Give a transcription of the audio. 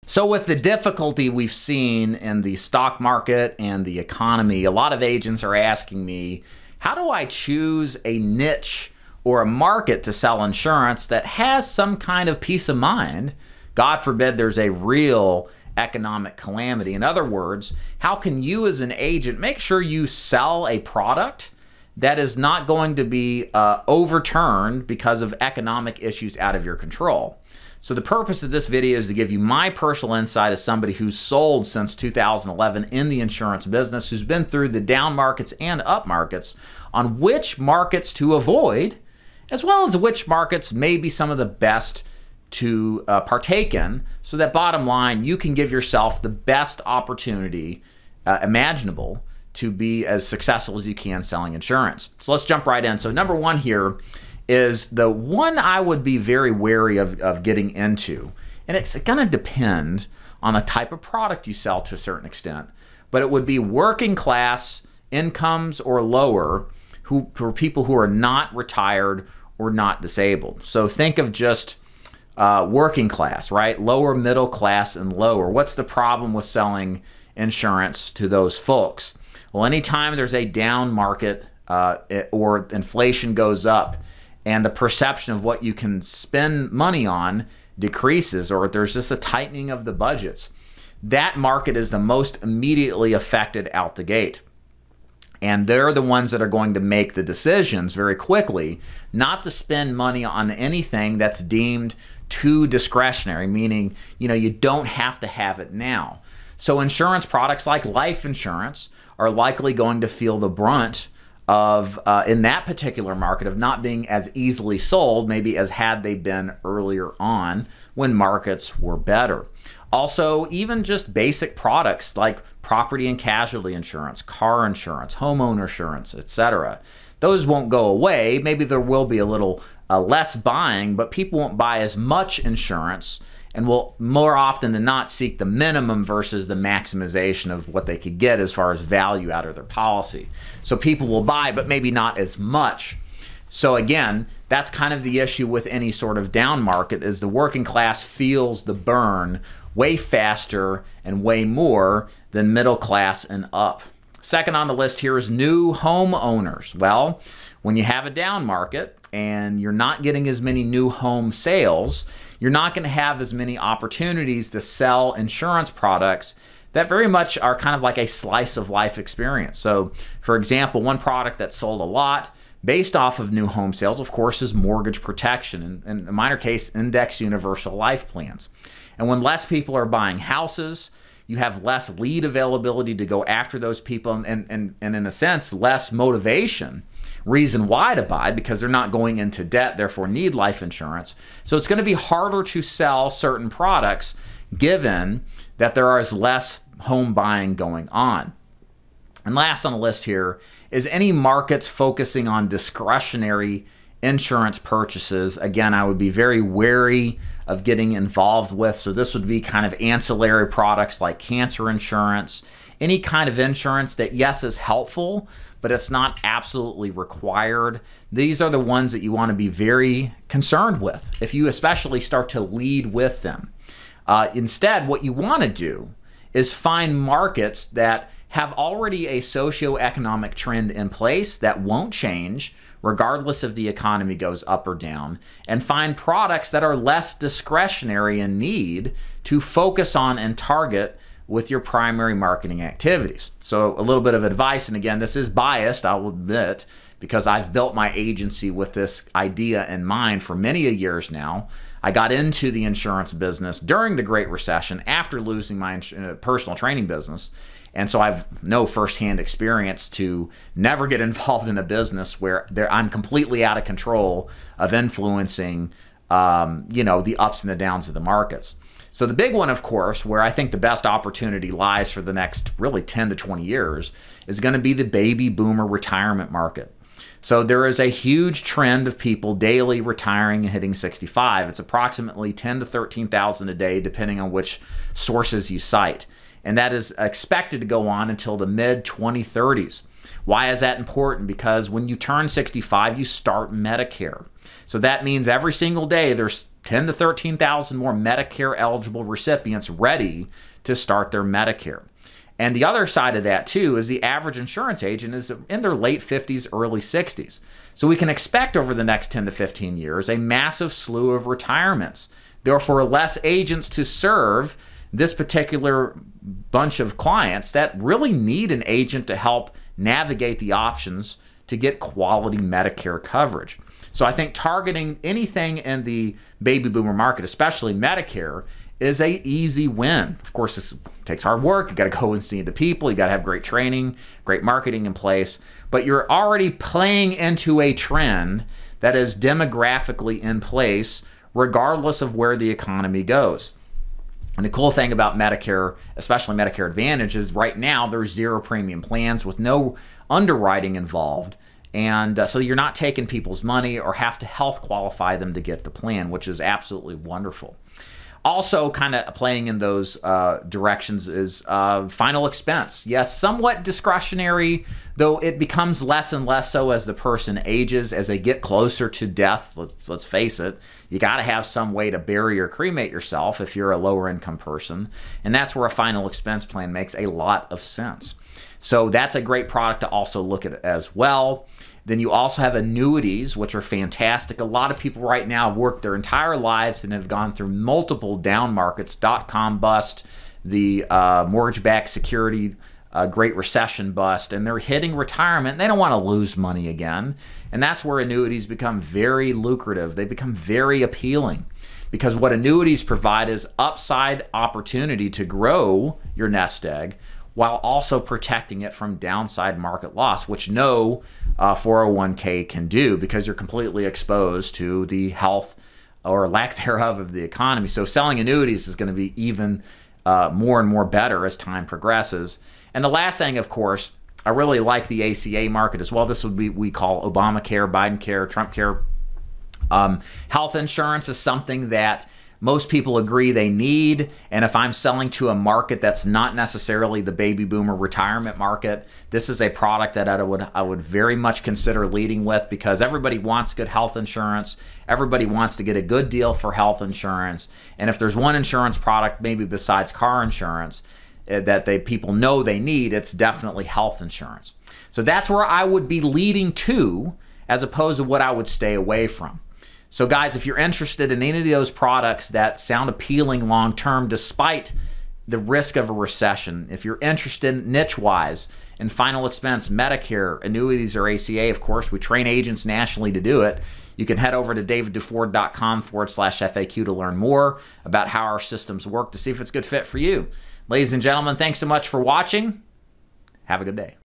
So with the difficulty we've seen in the stock market and the economy, a lot of agents are asking me, how do I choose a niche or a market to sell insurance that has some kind of peace of mind? God forbid there's a real economic calamity. In other words, how can you as an agent make sure you sell a product that is not going to be overturned because of economic issues out of your control? So the purpose of this video is to give you my personal insight as somebody who's sold since 2011 in the insurance business, who's been through the down markets and up markets, on which markets to avoid, as well as which markets may be some of the best to partake in, so that bottom line, you can give yourself the best opportunity imaginable to be as successful as you can selling insurance. So let's jump right in. So number one here is the one I would be very wary of getting into. And it's going to depend on the type of product you sell to a certain extent. But it would be working class incomes or lower for people who are not retired or not disabled. So think of just working class, right? Lower middle class and lower. What's the problem with selling insurance to those folks? Well, anytime there's a down market or inflation goes up, and the perception of what you can spend money on decreases, or there's just a tightening of the budgets, that market is the most immediately affected out the gate. And they're the ones that are going to make the decisions very quickly not to spend money on anything that's deemed too discretionary, meaning, you don't have to have it now. So insurance products like life insurance are likely going to feel the brunt of, in that particular market, of not being as easily sold, maybe as had they been earlier on when markets were better. Also, even just basic products like property and casualty insurance, car insurance, homeowner insurance, etc. Those won't go away. Maybe there will be a little less buying, but people won't buy as much insurance and will more often than not seek the minimum versus the maximization of what they could get as far as value out of their policy. So people will buy, but maybe not as much. So again, that's kind of the issue with any sort of down market, is the working class feels the burn way faster and way more than middle class and up. Second on the list here is new homeowners. Well, when you have a down market and you're not getting as many new home sales, you're not going to have as many opportunities to sell insurance products that very much are kind of like a slice of life experience. So, for example, one product that sold a lot based off of new home sales, of course, is mortgage protection, and in a minor case, index universal life plans. And when less people are buying houses, you have less lead availability to go after those people, and in a sense, less motivation, reason why to buy, because they're not going into debt, therefore need life insurance. So it's going to be harder to sell certain products given that there is less home buying going on. And last on the list here is any markets focusing on discretionary insurance purchases. Again, I would be very wary of getting involved with. So this would be kind of ancillary products like cancer insurance, any kind of insurance that, yes, is helpful, but it's not absolutely required. These are the ones that you want to be very concerned with if you especially start to lead with them. Instead, what you want to do is find markets that have already a socioeconomic trend in place that won't change regardless if the economy goes up or down, and find products that are less discretionary in need to focus on and target with your primary marketing activities. So a little bit of advice, and again, this is biased, I'll admit, because I've built my agency with this idea in mind for many years now. I got into the insurance business during the Great Recession after losing my personal training business. And so I've no firsthand experience to never get involved in a business where I'm completely out of control of influencing, the ups and the downs of the markets. So the big one, of course, where I think the best opportunity lies for the next really 10 to 20 years is going to be the baby boomer retirement market. So there is a huge trend of people daily retiring and hitting 65. It's approximately 10 to 13,000 a day, depending on which sources you cite. And that is expected to go on until the mid-2030s. Why is that important? Because when you turn 65, you start Medicare. So that means every single day there's 10 to 13,000 more Medicare eligible recipients ready to start their Medicare. And the other side of that too is the average insurance agent is in their late 50s, early 60s. So we can expect over the next 10 to 15 years a massive slew of retirements. Therefore, less agents to serve this particular bunch of clients that really need an agent to help navigate the options to get quality Medicare coverage. So I think targeting anything in the baby boomer market, especially Medicare, is a easy win. Of course, this takes hard work. You got to go and see the people. You got to have great training, great marketing in place. But you're already playing into a trend that is demographically in place, regardless of where the economy goes. And the cool thing about Medicare, especially Medicare Advantage, is right now there's zero premium plans with no underwriting involved. And so you're not taking people's money or have to health qualify them to get the plan, which is absolutely wonderful. Also, kind of playing in those directions is final expense. Yes, somewhat discretionary, though it becomes less and less so as the person ages, as they get closer to death. Let's face it, you got to have some way to bury or cremate yourself if you're a lower income person. And that's where a final expense plan makes a lot of sense. So that's a great product to also look at as well. Then you also have annuities, which are fantastic. A lot of people right now have worked their entire lives and have gone through multiple down markets, dot-com bust, the mortgage-backed security Great Recession bust, and they're hitting retirement. And they don't want to lose money again. And that's where annuities become very lucrative. They become very appealing because what annuities provide is upside opportunity to grow your nest egg while also protecting it from downside market loss, which no 401k can do because you're completely exposed to the health or lack thereof of the economy. So selling annuities is going to be even more and more better as time progresses. And the last thing, of course, I really like the ACA market as well. This would be we call Obamacare, Biden care, Trump care. Health insurance is something that most people agree they need, and if I'm selling to a market that's not necessarily the baby boomer retirement market, this is a product that I would very much consider leading with because everybody wants good health insurance. Everybody wants to get a good deal for health insurance, and if there's one insurance product, maybe besides car insurance, that people know they need, it's definitely health insurance. So that's where I would be leading to as opposed to what I would stay away from. So guys, if you're interested in any of those products that sound appealing long-term despite the risk of a recession, if you're interested niche-wise in final expense, Medicare, annuities, or ACA, of course, we train agents nationally to do it. You can head over to davidduford.com/FAQ to learn more about how our systems work to see if it's a good fit for you. Ladies and gentlemen, thanks so much for watching. Have a good day.